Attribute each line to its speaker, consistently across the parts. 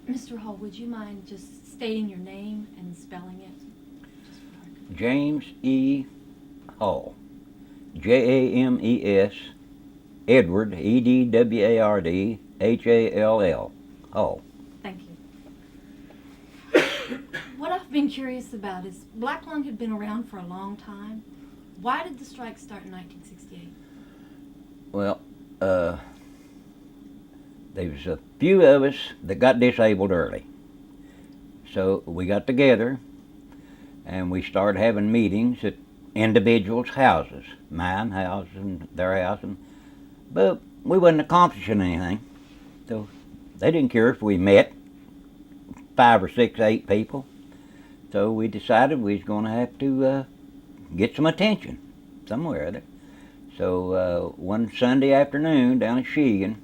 Speaker 1: Mr. Hall, would you mind just stating your name and spelling it? Just for the record.
Speaker 2: James E. Hall. James, Edward, Edward, Hall. Hall.
Speaker 1: Thank you. What I've been curious about is black lung had been around for a long time. Why did the strike start in 1968?
Speaker 2: Well, there was a few of us that got disabled early. So we got together and we started having meetings at individuals' houses, mine house and their house, but we wasn't accomplishing anything. So they didn't care if we met 5 or 6, 8 people. So we decided we was going to have to get some attention somewhere there. So one Sunday afternoon down in Sheehan,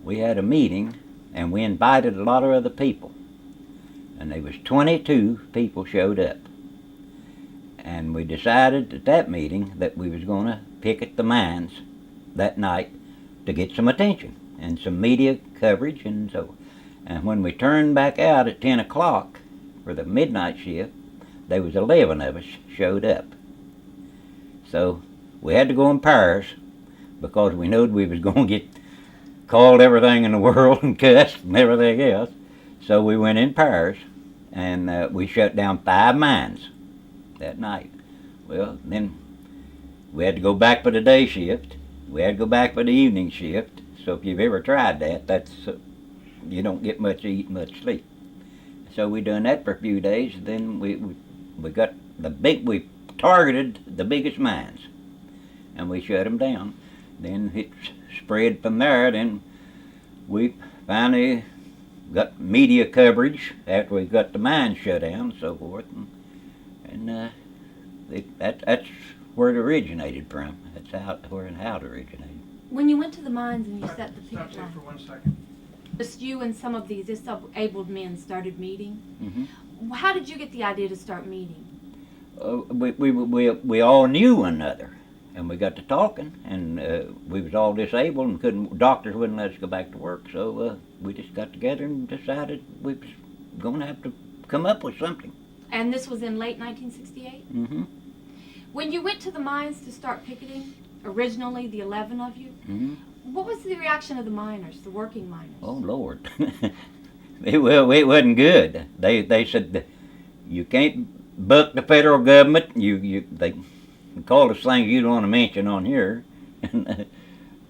Speaker 2: we had a meeting and we invited a lot of other people. And there was 22 people showed up. And we decided at that meeting that we was going to picket the mines that night to get some attention and some media coverage and so. And when we turned back out at 10 o'clock for the midnight shift, there was 11 of us showed up. So we had to go in pairs because we knew we was going to get called everything in the world and cussed and everything else. So we went in pairs and we shut down 5 mines that night. Well, then we had to go back for the day shift. We had to go back for the evening shift. So if you've ever tried that, that's you don't get much eat, much sleep. So we done that for a few days. Then we got we targeted the biggest mines, and we shut them down. Then it spread from there. Then we finally got media coverage after we got the mines shut down and so forth. And that's where it originated from. That's where and how it originated.
Speaker 1: When you went to the mines and you set the
Speaker 3: Stop
Speaker 1: picket
Speaker 3: there
Speaker 1: line,
Speaker 3: for 1 second.
Speaker 1: just you and some of these disabled men started meeting.
Speaker 2: Mm-hmm.
Speaker 1: How did you get the idea to start meeting?
Speaker 2: We all knew one another, and we got to talking, and we was all disabled and doctors wouldn't let us go back to work, so we just got together and decided we was going to have to come up with something.
Speaker 1: And this was in late 1968?
Speaker 2: Mm-hmm.
Speaker 1: When you went to the mines to start picketing, originally the 11 of you,
Speaker 2: Mm-hmm.
Speaker 1: what was the reaction of the miners, the working miners?
Speaker 2: Oh Lord, it wasn't good. They said you can't buck the federal government. They called us things you don't want to mention on here,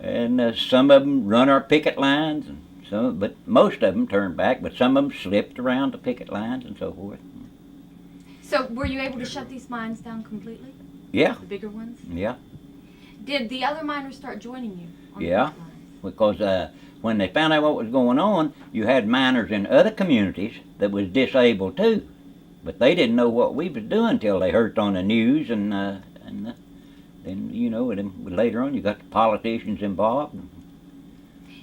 Speaker 2: and some of them run our picket lines, and but most of them turned back. But some of them slipped around the picket lines and so forth.
Speaker 1: So were you able to shut these mines down completely?
Speaker 2: Yeah,
Speaker 1: The bigger ones?
Speaker 2: yeah,
Speaker 1: Did the other miners start joining you on
Speaker 2: Yeah.
Speaker 1: the picket lines?
Speaker 2: because when they found out what was going on, you had miners in other communities that was disabled too, but they didn't know what we was doing till they heard on the news, and then and later on you got the politicians involved.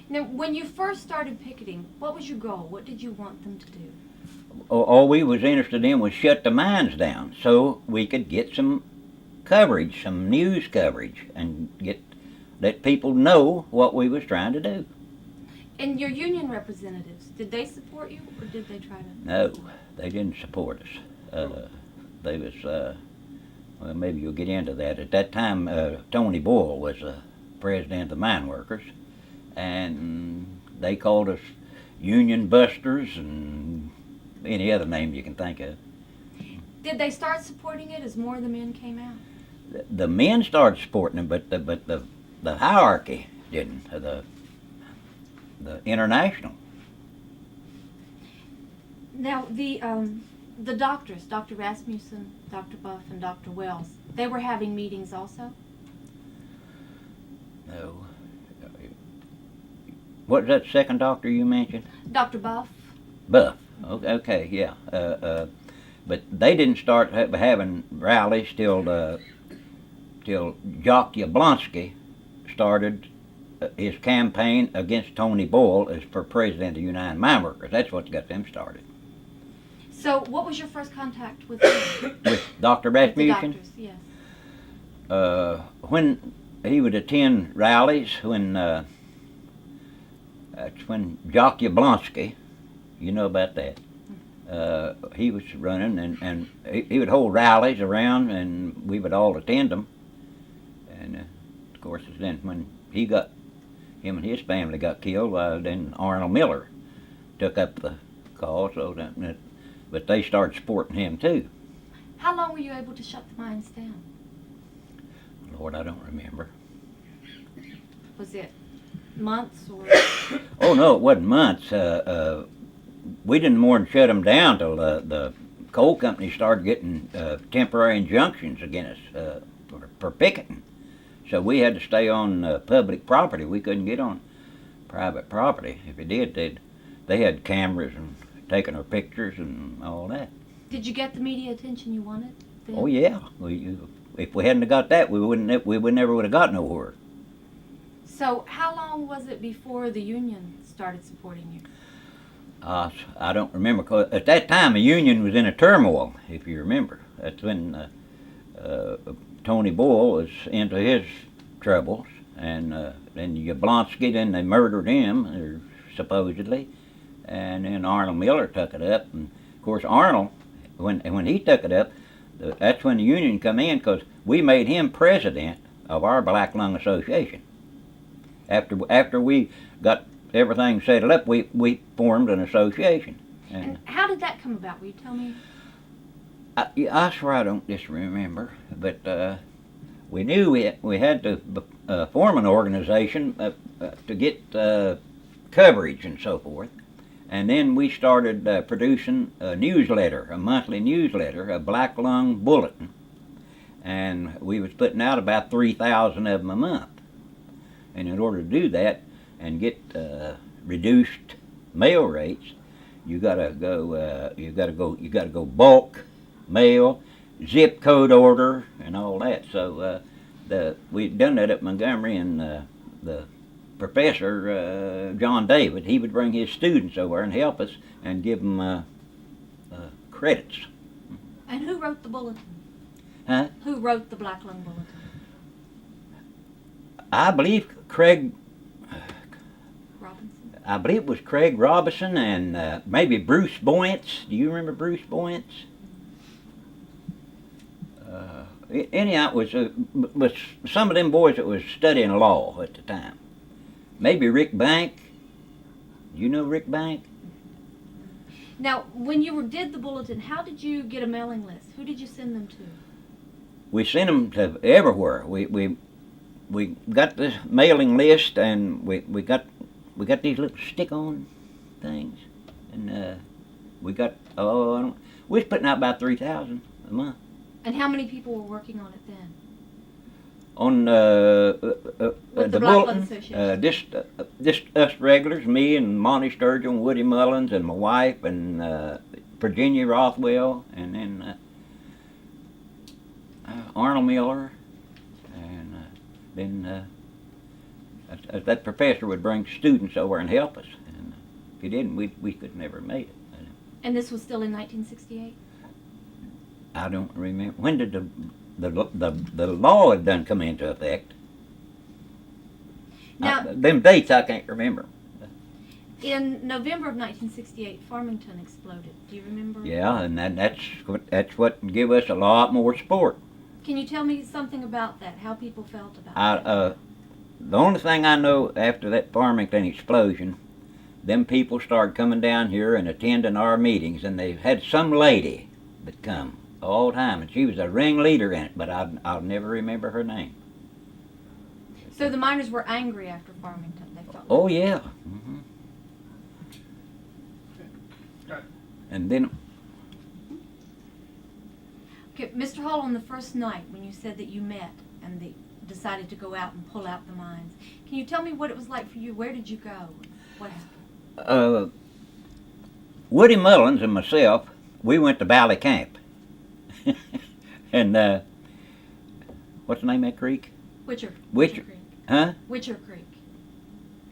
Speaker 1: Now, when you first started picketing, what was your goal? What did you want them to do?
Speaker 2: All we was interested in was shut the mines down so we could get some coverage, some news coverage, and let people know what we was trying to do.
Speaker 1: And your union representatives, did they support you, or did they try to?
Speaker 2: No, they didn't support us. They was, well, maybe you'll get into that. At that time, Tony Boyle was president of the mine workers, and they called us union busters and any other name you can think of.
Speaker 1: Did they start supporting it as more of the men came out?
Speaker 2: The men started supporting them, but the hierarchy didn't. The international.
Speaker 1: Now, the doctors, Dr. Rasmussen, Dr. Buff, and Dr. Wells, they were having meetings also?
Speaker 2: No. What's that second doctor you mentioned?
Speaker 1: Dr. Buff?
Speaker 2: Buff. Okay, yeah. But they didn't start having rallies till Jock Yablonsky started his campaign against Tony Boyle as for president of the United Mine Workers. That's what got them started.
Speaker 1: So, what was your first contact with them?
Speaker 2: With Dr.
Speaker 1: The
Speaker 2: Rasmussen?
Speaker 1: doctors, yes.
Speaker 2: When he would attend rallies, that's when Jock Yablonsky You know about that. He was running, and he would hold rallies around, and we would all attend them. And of course, then when him and his family got killed, then Arnold Miller took up the cause. But they started supporting him too.
Speaker 1: How long were you able to shut the mines down?
Speaker 2: Lord, I don't remember.
Speaker 1: Was it months or?
Speaker 2: Oh no, it wasn't months. We didn't more than shut them down till the coal company started getting temporary injunctions against us for picketing. So we had to stay on public property. We couldn't get on private property. If we did, they had cameras and taking our pictures and all that.
Speaker 1: Did you get the media attention you wanted then?
Speaker 2: Oh yeah. If we hadn't have got that, we would never would have got nowhere.
Speaker 1: So how long was it before the union started supporting you?
Speaker 2: I don't remember. 'Cause at that time, the union was in a turmoil, if you remember. That's when Tony Boyle was into his troubles, and then Yablonsky, then they murdered him, supposedly, and then Arnold Miller took it up. And of course, Arnold, when he took it up, that's when the union come in, because we made him president of our Black Lung Association. After we got everything settled up, we formed an association.
Speaker 1: And how did that come about? Will you tell me?
Speaker 2: I swear I don't just remember, but we knew we had to form an organization to get coverage and so forth. And then we started producing a newsletter, a monthly newsletter, a Black Lung Bulletin. And we was putting out about 3,000 of them a month. And in order to do that and get reduced mail rates, you gotta go bulk mail, zip code order, and all that. So we'd done that at Montgomery, and the professor John David, he would bring his students over and help us and give them credits.
Speaker 1: And who wrote the bulletin?
Speaker 2: Huh?
Speaker 1: Who wrote the Black Lung Bulletin?
Speaker 2: I believe Craig.
Speaker 1: Robinson?
Speaker 2: I believe it was Craig Robinson and maybe Bruce Boyance. Do you remember Bruce Boyance? Anyhow, it was some of them boys that was studying law at the time. Maybe Rick Bank. Do you know Rick Bank?
Speaker 1: Now, when you did the bulletin, how did you get a mailing list? Who did you send them to?
Speaker 2: We sent them to everywhere. We got this mailing list, and we got these little stick-on things, and we got we was putting out about 3,000 a month.
Speaker 1: And how many people were working on it then?
Speaker 2: On
Speaker 1: With the Black Lung
Speaker 2: bulletin,
Speaker 1: Association?
Speaker 2: just us regulars, me and Monty Sturgeon, Woody Mullins, and my wife, and Virginia Rothwell, and then Arnold Miller, and then that professor would bring students over and help us, and if he didn't, we could never have made it.
Speaker 1: And this was still in 1968?
Speaker 2: I don't remember. When did the law had done come into effect?
Speaker 1: Now,
Speaker 2: Them dates I can't remember.
Speaker 1: in November of 1968, Farmington exploded. Do you remember?
Speaker 2: Yeah, and that's what give us a lot more support.
Speaker 1: Can you tell me something about that? How people felt about it?
Speaker 2: The only thing I know after that Farmington explosion, them people started coming down here and attending our meetings, and they had some lady that come all the time, and she was a ringleader in it, but I'll never remember her name.
Speaker 1: So the miners were angry after Farmington. They felt.
Speaker 2: Oh yeah. Mm-hmm. And then.
Speaker 1: Okay, Mr. Hall, on the first night when you said that you met and they decided to go out and pull out the mines, can you tell me what it was like for you? Where did you go? What happened?
Speaker 2: Woody Mullins and myself, we went to Valley Camp. And what's the name of that creek?
Speaker 1: Witcher
Speaker 2: Witcher.
Speaker 1: Creek.
Speaker 2: Huh?
Speaker 1: Witcher Creek.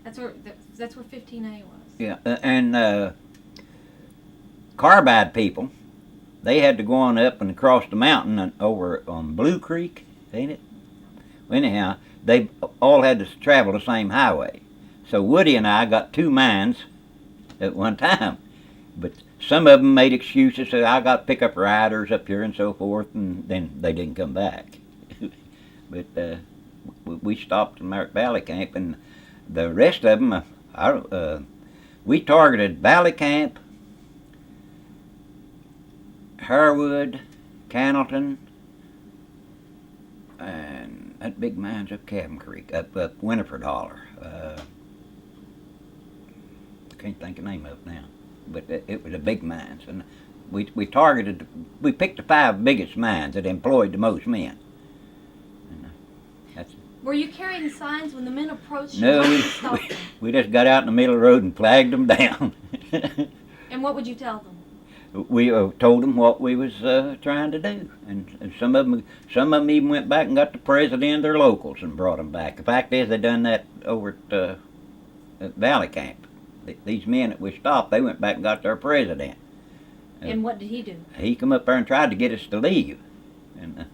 Speaker 1: That's where 15A was.
Speaker 2: Yeah, and Carbide people, they had to go on up and across the mountain and over on Blue Creek, ain't it? Well, anyhow, they all had to travel the same highway. So Woody and I got two mines at one time. But some of them made excuses, so I got pickup riders up here and so forth, and then they didn't come back. But we stopped in Merrick Valley Camp, and the rest of them, we targeted Valley Camp, Harewood, Cannleton, and that big mine's up Cabin Creek, up Winifred Holler. I can't think of the name of it now, but it was a big mines, and we picked the 5 biggest mines that employed the most men. And,
Speaker 1: Were you carrying signs when the men approached you?
Speaker 2: no, we just got out in the middle of the road and flagged them down.
Speaker 1: And what would you tell them?
Speaker 2: We told them what we was trying to do, and some of them even went back and got the president of their locals and brought them back. The fact is, they done that over at Valley Camp. These men that we stopped, they went back and got their president.
Speaker 1: And what did he do?
Speaker 2: He come up there and tried to get us to leave, and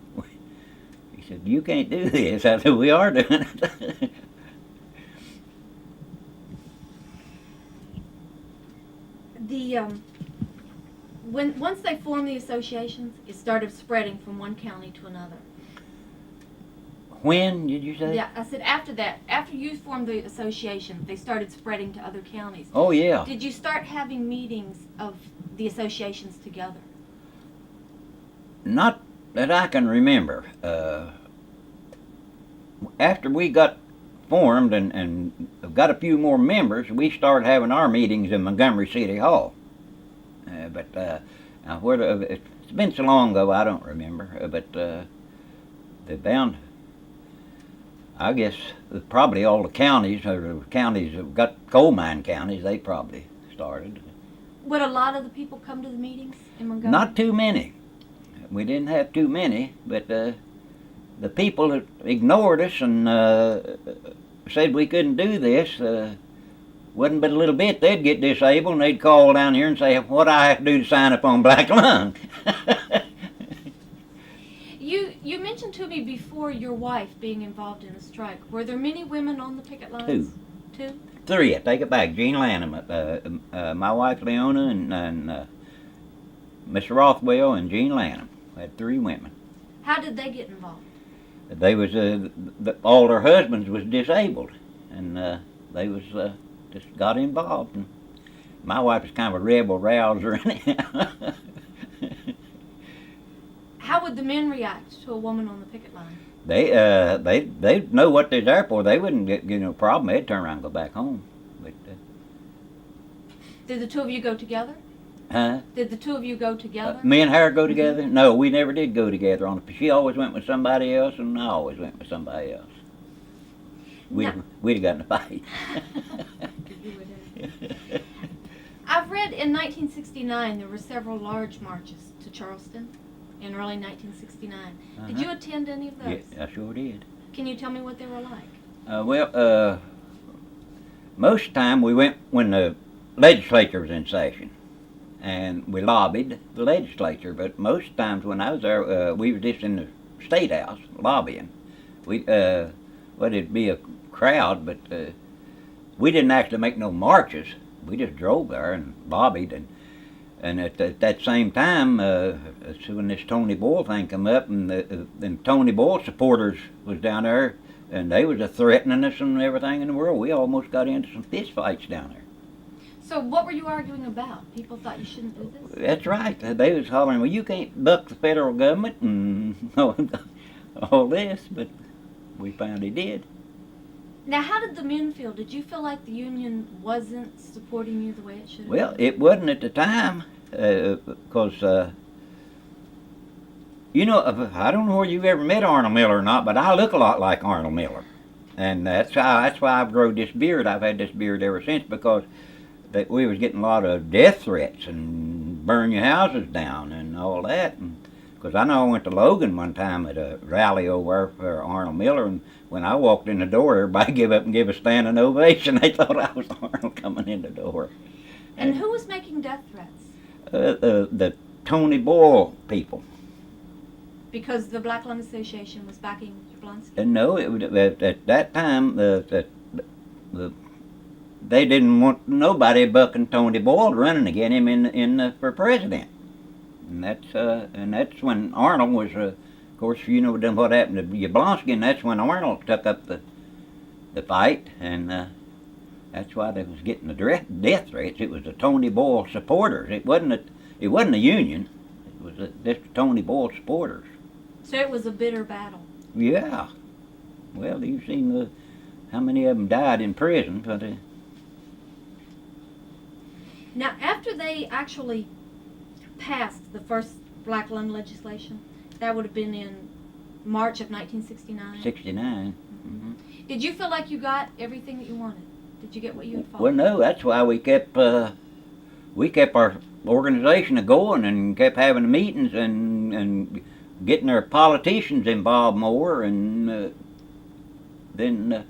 Speaker 2: he said, "You can't do this." I said, "We are doing it."
Speaker 1: Once they formed the associations, it started spreading from one county to another.
Speaker 2: When did you say?
Speaker 1: Yeah, I said after that, after you formed the association, they started spreading to other counties.
Speaker 2: Oh yeah.
Speaker 1: Did you start having meetings of the associations together?
Speaker 2: Not that I can remember. After we got formed and got a few more members, we started having our meetings in Montgomery City Hall. But it's been so long ago, I don't remember. But they found, I guess, probably all the counties, or the counties that got coal mine counties, they probably started.
Speaker 1: Would a lot of the people come to the meetings in Montgomery?
Speaker 2: Not too many. We didn't have too many, but the people that ignored us and said we couldn't do this, wasn't but a little bit, they'd get disabled and they'd call down here and say, "What I have to do to sign up on Black Lung?"
Speaker 1: You mentioned to me before your wife being involved in the strike. Were there many women on the picket lines?
Speaker 2: 2.
Speaker 1: 2?
Speaker 2: 3, I take it back. Jean Lanham, my wife Leona, and Mr. Rothwell and Jean Lanham. We had 3 women.
Speaker 1: How did they get involved?
Speaker 2: They was all their husbands was disabled, and they was just got involved. And my wife was kind of a rebel rouser anyhow.
Speaker 1: How would the men react to a woman on the picket line?
Speaker 2: They know what they're there for. They wouldn't get no problem. They'd turn around and go back home. But
Speaker 1: did the 2 of you go together?
Speaker 2: huh?
Speaker 1: Did the 2 of you go together?
Speaker 2: Me and her go together? No, we never did go together. She always went with somebody else, and I always went with somebody else. We'd have gotten a fight.
Speaker 1: I've read in 1969 there were several large marches to Charleston in early 1969. Did you attend any of those?
Speaker 2: Yeah, I sure did.
Speaker 1: Can you tell me what they were like?
Speaker 2: Most of the time we went when the legislature was in session, and we lobbied the legislature. But most times when I was there, we were just in the State House lobbying. It'd be a crowd, but we didn't actually make no marches. We just drove there and lobbied, and at that same time, when this Tony Boyle thing come up, and Tony Boyle supporters was down there, and they was threatening us and everything in the world. We almost got into some fist fights down there.
Speaker 1: So what were you arguing about? People thought you shouldn't do this?
Speaker 2: That's right. They was hollering, "Well, you can't buck the federal government," and all this, but we finally did.
Speaker 1: Now, how did the men feel? Did you feel like the union wasn't supporting you the way it should have?
Speaker 2: Well, it wasn't at the time, because I don't know whether you've ever met Arnold Miller or not, but I look a lot like Arnold Miller, and that's why I've grown this beard. I've had this beard ever since, because we was getting a lot of death threats and burn your houses down and all that. Because I know I went to Logan one time at a rally over there for Arnold Miller, and when I walked in the door, everybody gave up and gave a standing ovation. They thought I was Arnold coming in the door.
Speaker 1: And who was making death threats?
Speaker 2: The Tony Boyle people.
Speaker 1: Because the Black Lung Association was backing Jablonski?
Speaker 2: No, at that time, they didn't want nobody bucking Tony Boyle running again him for president. And that's when Arnold was, of course, you know what happened to Yablonsky, and that's when Arnold took up the fight, and that's why they was getting the death threats. It was the Tony Boyle supporters. It wasn't a union. It was just Tony Boyle supporters.
Speaker 1: So it was a bitter battle.
Speaker 2: Yeah. Well, you've seen how many of them died in prison. But
Speaker 1: now, after they actually passed the first black lung legislation, that would have been in March of 1969.
Speaker 2: 69. Mm-hmm.
Speaker 1: Did you feel like you got everything that you wanted? Did you get what you had fought?
Speaker 2: Well, no. That's why we kept our organization going and kept having meetings and getting our politicians involved more, and then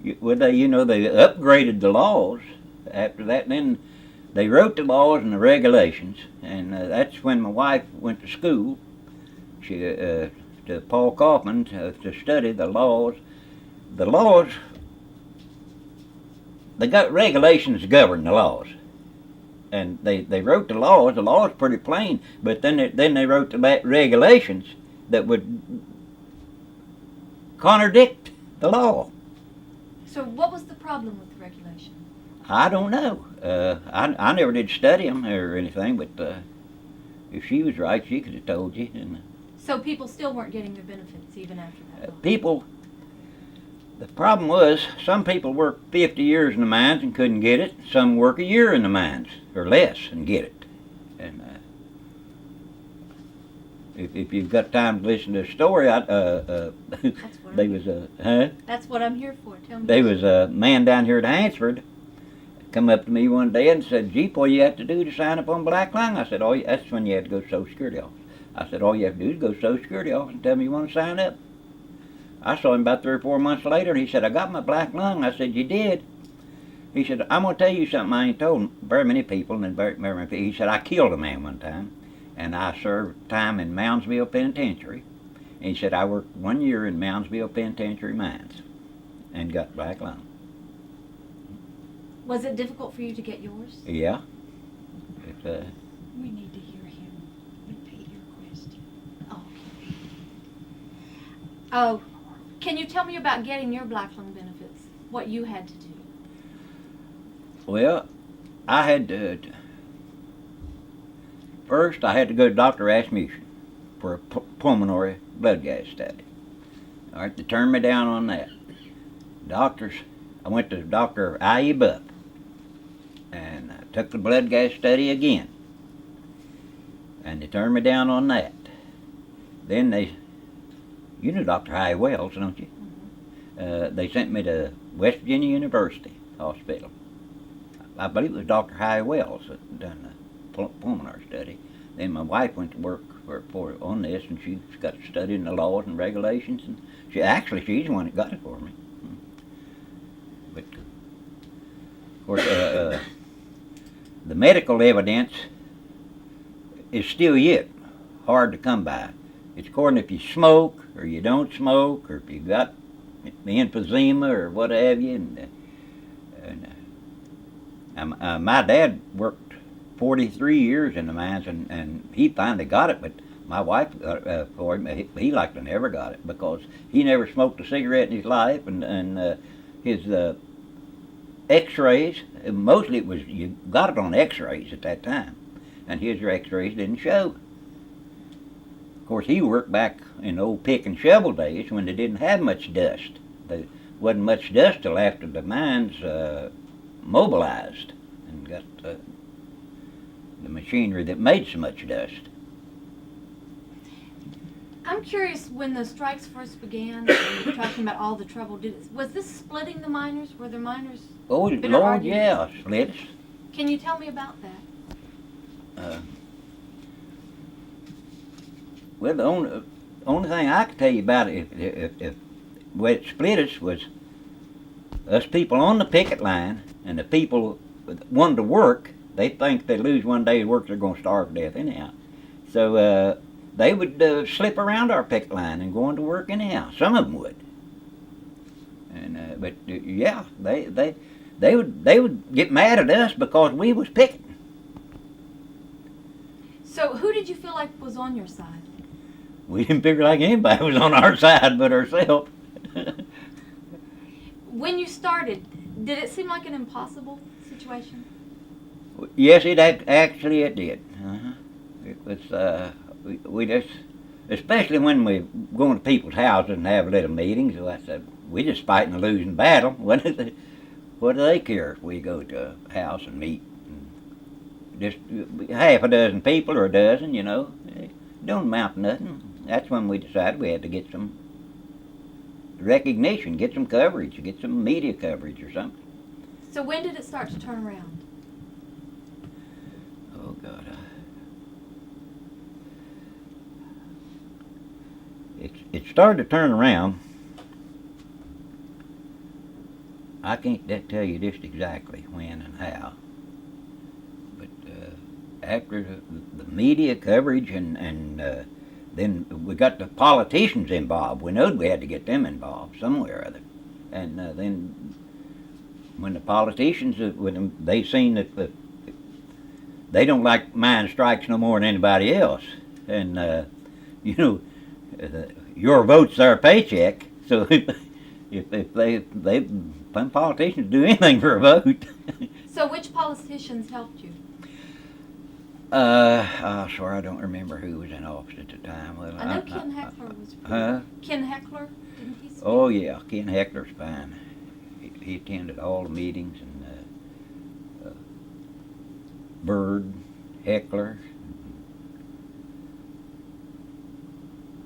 Speaker 2: they upgraded the laws after that. And then they wrote the laws and the regulations, and that's when my wife went to school. She to Paul Kaufman to study the laws. The laws, they got regulations to govern the laws, and they wrote the laws. The law is pretty plain, but then they wrote the regulations that would contradict the law.
Speaker 1: So what was the problem with the regulation?
Speaker 2: I don't know. I never did study them or anything, but if she was right, she could have told you. And
Speaker 1: So people still weren't getting their benefits even after that law?
Speaker 2: The problem was some people worked 50 years in the mines and couldn't get it. Some work a year in the mines or less and get it. And if you've got time to listen to the story,
Speaker 1: That's what I'm here for. Tell me.
Speaker 2: There was a man down here at Hansford come up to me one day and said, "Jeep, what do you have to do to sign up on black lung?" I said, "Oh, that's when you had to go to Social Security office." I said, "All you have to do is go to Social Security office and tell me you want to sign up." I saw him about 3 or 4 months later, and he said, "I got my black lung." I said, "You did?" He said, "I'm going to tell you something I ain't told very many people." And very many people. He said, "I killed a man one time, and I served time in Moundsville Penitentiary." And he said, "I worked 1 year in Moundsville Penitentiary mines and got black lung."
Speaker 1: Was it difficult for you to get yours?
Speaker 2: Yeah.
Speaker 3: We need to hear him repeat your question.
Speaker 1: Oh, can you tell me about getting your black lung benefits? What you had to do?
Speaker 2: Well, I had to. First, I had to go to Dr. Rasmussen for a pulmonary blood gas study. All right, they turned me down on that. I went to Dr. I.E. Buck and I took the blood gas study again. And they turned me down on that. Then you know Dr. High Wells, don't you? They sent me to West Virginia University Hospital. I believe it was Dr. High Wells that done the pulmonary study. Then my wife went to work on this, and she got studying the laws and regulations, and she's the one that got it for me. But of course, the medical evidence is still yet hard to come by. It's according if you smoke or you don't smoke, or if you got emphysema or what have you. And my dad worked 43 years in the mines, and he finally got it, but my wife got it for him. He like to never got it because he never smoked a cigarette in his life, and his x-rays, mostly it was, you got it on x-rays at that time, and his x-rays didn't show. Of course, he worked back in the old pick and shovel days when they didn't have much dust. There wasn't much dust till after the mines mobilized and got the machinery that made so much dust.
Speaker 1: I'm curious, when the strikes first began, you were talking about all the trouble. Was this splitting the miners? Were there miners?
Speaker 2: Oh, Lord, yeah, splits.
Speaker 1: Can you tell me about that?
Speaker 2: Well, the only thing I could tell you about it, if where it split us was us people on the picket line, and the people that wanted to work. They think they lose one day's work, they're going to starve to death anyhow. So they would slip around our picket line and go on to work anyhow. Some of them would. And but yeah, they would get mad at us because we was picking.
Speaker 1: So who did you feel like was on your side?
Speaker 2: We didn't figure like anybody was on our side but ourselves.
Speaker 1: When you started, did it seem like an impossible situation?
Speaker 2: Yes, actually it did. Uh-huh. It was we just, especially when we go into people's houses and have little meetings. So I said, we just fighting a losing battle. What do they care if we go to a house and meet? And just half a dozen people or a dozen, you know, it don't amount to nothing. That's when we decided we had to get some recognition, get some coverage, get some media coverage or something.
Speaker 1: So when did it start to turn around?
Speaker 2: Oh God. It started to turn around. I can't tell you just exactly when and how, but after the media coverage and then we got the politicians involved. We knew we had to get them involved somewhere or other, and then when the politicians, when they seen that they don't like mine strikes no more than anybody else, and you know, your vote's their paycheck. So if some politicians do anything for a vote.
Speaker 1: So which politicians helped you?
Speaker 2: I swear I don't remember who was in office at the time. Well,
Speaker 1: I know Ken Heckler was pretty.
Speaker 2: Huh?
Speaker 1: Ken Heckler, didn't he speak?
Speaker 2: Oh yeah, Ken Heckler's fine. He attended all the meetings, and Bird, Heckler.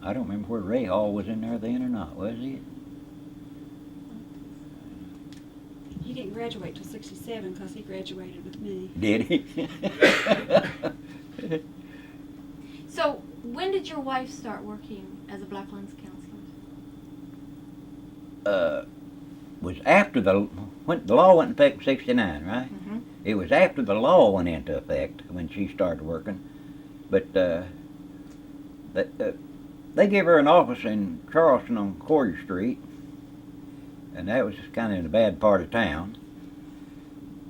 Speaker 2: I don't remember where Ray Hall was in there then or not, was he?
Speaker 3: He didn't graduate till 67 because he graduated with me.
Speaker 2: Did he?
Speaker 1: So when did your wife start working as a Black Lungs counselor?
Speaker 2: Was after the law went into effect in '69, right?
Speaker 1: Mm-hmm.
Speaker 2: It was after the law went into effect when she started working, but they gave her an office in Charleston on Corey Street, and that was kind of in a bad part of town.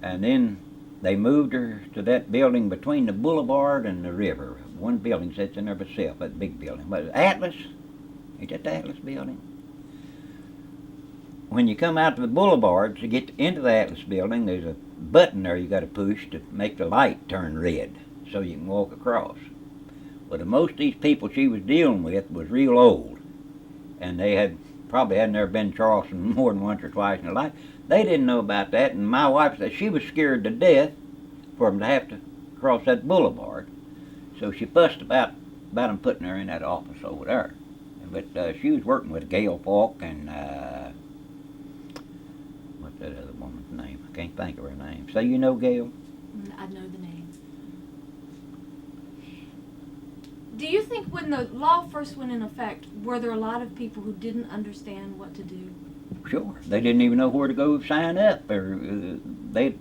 Speaker 2: And then they moved her to that building between the boulevard and the river. One building sits in there by itself, that big building. But Atlas, is that the Atlas building? When you come out to the boulevard to get into the Atlas building, there's a button there you got to push to make the light turn red so you can walk across. But most of these people she was dealing with was real old, and they probably hadn't ever been to Charleston more than once or twice in their life. They didn't know about that, and my wife said she was scared to death for them to have to cross that boulevard. So she fussed about them putting her in that office over there. But she was working with Gail Falk and what's that other woman's name? I can't think of her name. So you know Gail?
Speaker 1: I know the name. Do you think when the law first went in effect, were there a lot of people who didn't understand what to do?
Speaker 2: Sure. They didn't even know where to go sign up, or they'd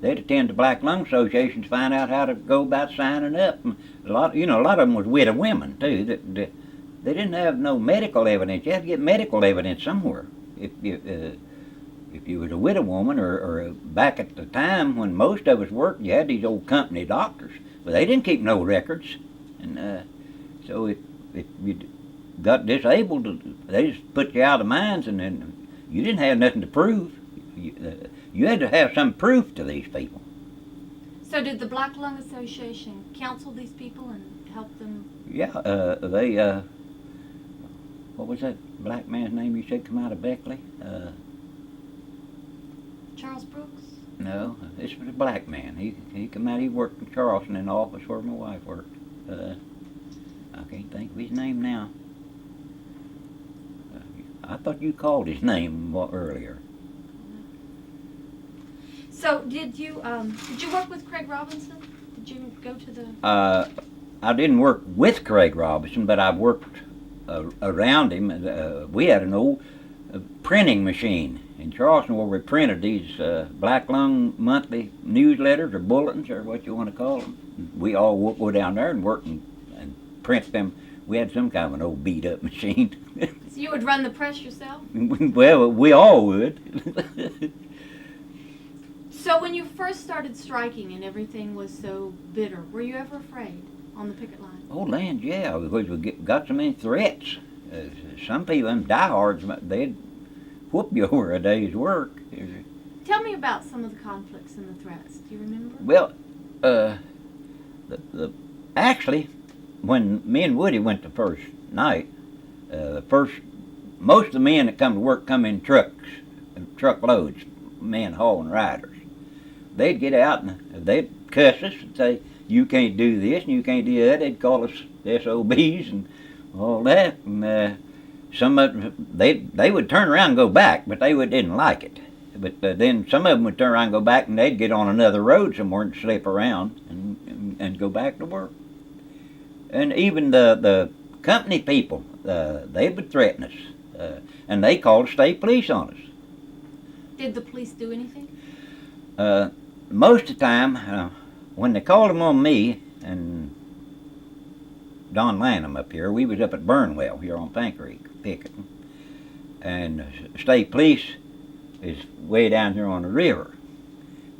Speaker 2: attend the Black Lung Association to find out how to go about signing up. A lot of them was widow women too. They didn't have no medical evidence. You had to get medical evidence somewhere. If you was a widow woman, or back at the time when most of us worked, you had these old company doctors, but they didn't keep no records. And so if you got disabled, they just put you out of the mines, and then you didn't have nothing to prove. You had to have some proof to these people.
Speaker 1: So did the Black Lung Association counsel these people and help them?
Speaker 2: Yeah, they, what was that black man's name you said come out of Beckley?
Speaker 1: Charles Brooks?
Speaker 2: No, this was a black man. He come out, he worked in Charleston in the office where my wife worked. I can't think of his name now. I thought you called his name earlier.
Speaker 1: So did you work with Craig Robinson? Did you go to the?
Speaker 2: I didn't work with Craig Robinson, but I've worked around him. We had an old printing machine in Charleston where we printed these Black Lung monthly newsletters or bulletins or what you want to call them. We all would go down there and work and print them. We had some kind of an old beat-up machine.
Speaker 1: So you would run the press yourself?
Speaker 2: Well, we all would.
Speaker 1: So when you first started striking and everything was so bitter, were you ever afraid on the picket line?
Speaker 2: Oh, land, yeah, because got so many threats. Some people, them diehards, they'd whoop you over a day's work.
Speaker 1: Tell me about some of the conflicts and the threats. Do you remember?
Speaker 2: Well, actually, when me and Woody went the first night, most of the men that come to work come in truckloads, men hauling riders. They'd get out and they'd cuss us and say, "You can't do this and you can't do that." They'd call us SOBs and all that. And some of them, they would turn around and go back, but they didn't like it. But then some of them would turn around and go back, and they'd get on another road somewhere and slip around and go back to work. And even the company people, they would threaten us, and they called state police on us.
Speaker 1: Did the police do anything?
Speaker 2: Most of the time, when they called them on me and Don Lanham up here, we was up at Burnwell here on Pine Creek picketing, and state police is way down here on the river.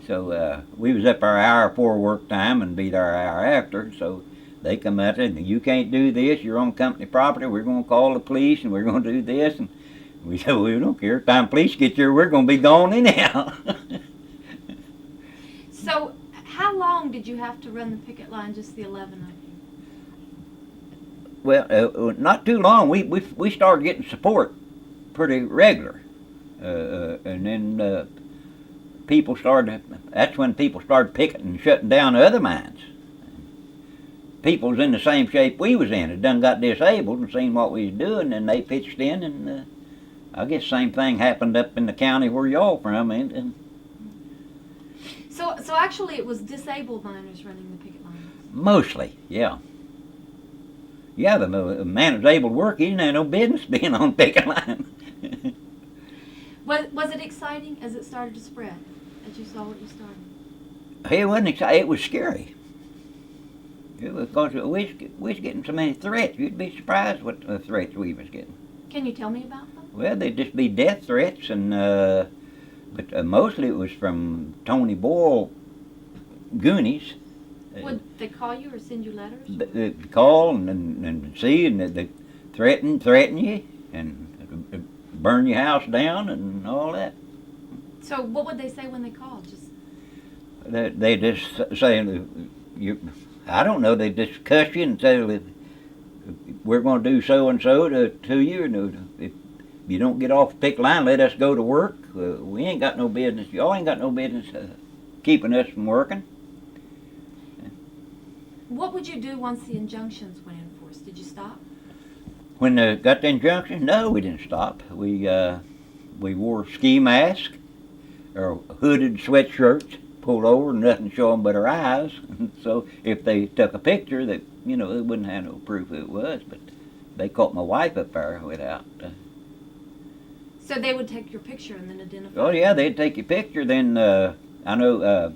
Speaker 2: So we was up our hour before work time and be there our hour after. So they come out and, "You can't do this. You're on company property. We're going to call the police and we're going to do this." And we said, "We don't care. Time police get here, we're going to be gone anyhow."
Speaker 1: So how long did you have to run the picket line, just the 11 of you?
Speaker 2: Well, not too long. We started getting support pretty regular. And then that's when people started picketing and shutting down other mines. People was in the same shape we was in, had done got disabled and seen what we was doing, and they pitched in, and I guess same thing happened up in the county where y'all from. And
Speaker 1: So actually it was disabled miners running the picket lines?
Speaker 2: mostly, yeah. Yeah, the man that was able to work, he didn't have no business being on picket line.
Speaker 1: Was it exciting as it started to spread, as you saw what you started?
Speaker 2: It wasn't exciting, it was scary. It was because we was getting so many threats. You'd be surprised what threats we was getting.
Speaker 1: Can you tell me about them?
Speaker 2: Well, they'd just be death threats, and but mostly it was from Tony Boyle Goonies.
Speaker 1: Would they call you or send you letters?
Speaker 2: They'd call and see, and they threaten you, and burn your house down and all that.
Speaker 1: So what would they say when they called? Just
Speaker 2: They just say, I don't know, they just cuss you and say, "We're going to do so and so to you, and if you don't get off the picket line, let us go to work. We ain't got no business. Y'all ain't got no business keeping us from working."
Speaker 1: what would you do once the injunctions went in force? Did you stop?
Speaker 2: When they got the injunction, no, we didn't stop. We wore ski masks or hooded sweatshirts, pulled over, and nothing show them but our eyes. So if they took a picture, they wouldn't have no proof who it was. But they caught my wife up there without.
Speaker 1: So they would take your picture and then identify?
Speaker 2: Oh yeah, they'd take your picture. Then I know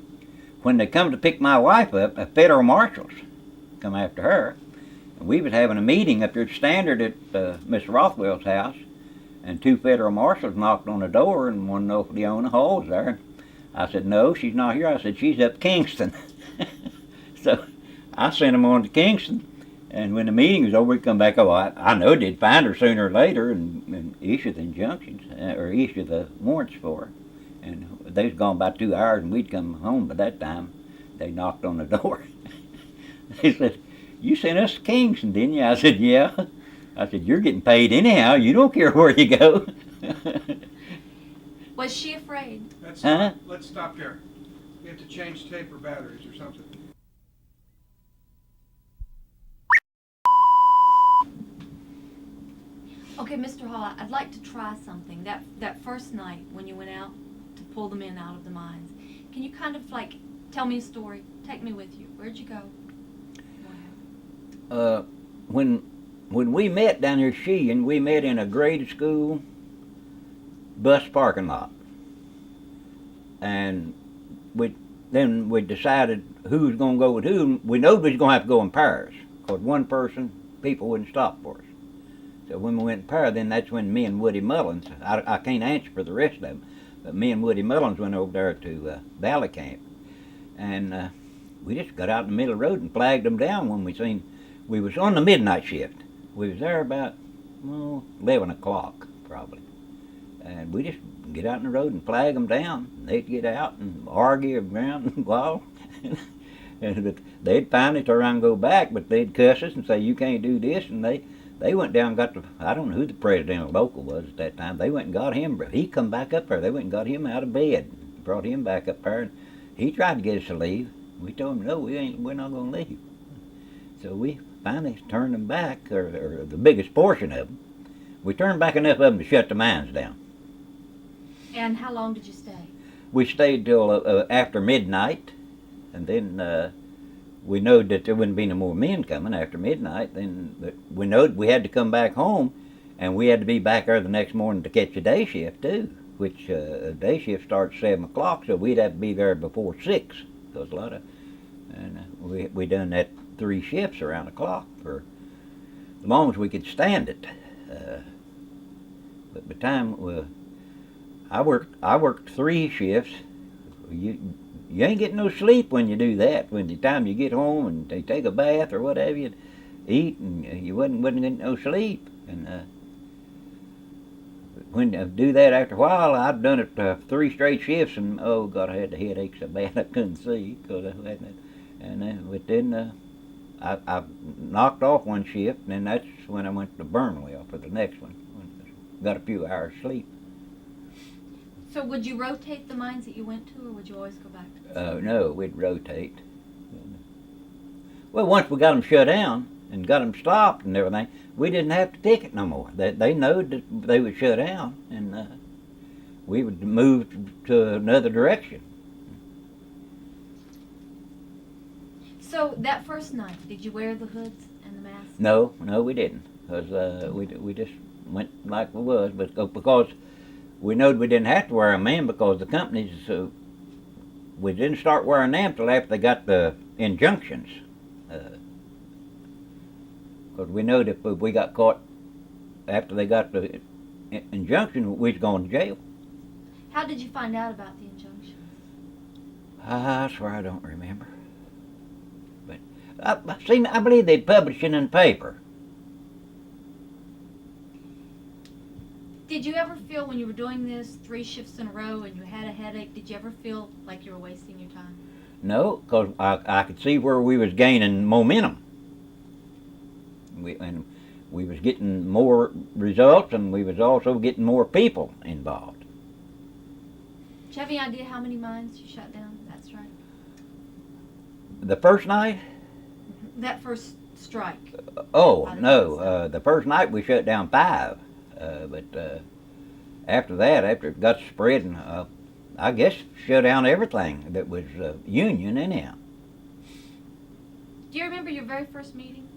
Speaker 2: when they come to pick my wife up, federal marshals come after her. And we was having a meeting up there at Standard at Mr. Rothwell's house, and two federal marshals knocked on the door and wanted to know if Leona Hall was there. I said, "No, she's not here." I said, "She's up Kingston." So I sent them on to Kingston, and when the meeting was over, we come back. Oh, I know they'd find her sooner or later and issue the injunctions or issue the warrants for her. And they'd gone about 2 hours, and we'd come home by that time. They knocked on the door. They said, "You sent us to Kingston, didn't you?" I said, "Yeah." I said, "You're getting paid anyhow. You don't care where you go."
Speaker 1: Was she afraid?
Speaker 4: Let's stop there. We have to change tape or batteries or something.
Speaker 1: Okay, Mr. Hall, I'd like to try something. That first night when you went out to pull the men out of the mines, can you kind of like tell me a story? Take me with you. Where'd you go?
Speaker 2: When we met down here Sheehan, we met in a grade school bus parking lot, and then we decided who was going to go with who. We knew we was going to have to go in pairs, because one person, people wouldn't stop for us. So when we went in pairs, then that's when me and Woody Mullins, I can't answer for the rest of them, me and Woody Mullins went over there to Valley Camp, and we just got out in the middle of the road and flagged them down when we was on the midnight shift. We was there about 11 o'clock probably, and we just get out in the road and flag them down. They'd get out and argue around and while. And they'd finally turn around and go back, but they'd cuss us and say, you can't do this, and they went down and got I don't know who the president of the local was at that time. They went and got him, he come back up there. They went and got him out of bed, brought him back up there, and he tried to get us to leave. We told him, no, we're not going to leave. So we finally turned them back, or the biggest portion of them. We turned back enough of them to shut the mines down.
Speaker 1: And how long did you stay?
Speaker 2: We stayed till after midnight, and then we knowed that there wouldn't be no more men coming after midnight. Then we knowed we had to come back home, and we had to be back there the next morning to catch a day shift too, which a day shift starts 7 o'clock, so we'd have to be there before 6. Because we done that 3 shifts around the clock for as long as we could stand it. But by the time I worked 3 shifts. You ain't getting no sleep when you do that. When the time you get home and they take a bath or whatever, you eat, and you wouldn't getting no sleep. And when I do that after a while, I'd done it 3 straight shifts, and oh God, I had the headache so bad I couldn't see because I hadn't. But then I knocked off 1 shift, and then that's when I went to Burnwell for the next one. Got a few hours sleep.
Speaker 1: So would you rotate the mines that you went to, or would you always go back to the same?
Speaker 2: No, we'd rotate. Well, once we got them shut down and got them stopped and everything, we didn't have to ticket no more. They knowed that they would shut down, and we would move to another direction.
Speaker 1: So that first night, did you wear the hoods and the masks?
Speaker 2: No, we didn't, because we just went like we was, but because we knowed we didn't have to wear them in, because the companies, we didn't start wearing them till after they got the injunctions. Because we knowed if we got caught after they got the injunction, we was going to jail.
Speaker 1: How did you find out about the injunctions?
Speaker 2: I swear I don't remember. But I believe they'd publish it in the paper.
Speaker 1: Did you ever feel when you were doing this 3 shifts in a row and you had a headache, did you ever feel like you were wasting your time?
Speaker 2: No, because I could see where we was gaining momentum. We was getting more results, and we was also getting more people involved.
Speaker 1: Do you have any idea how many mines you shut down? That's right.
Speaker 2: The first night?
Speaker 1: That first strike.
Speaker 2: Oh, no. The first night we shut down 5. But after that, after it got spreading, I guess shut down everything that was union anyhow.
Speaker 1: Do you remember your very first meeting?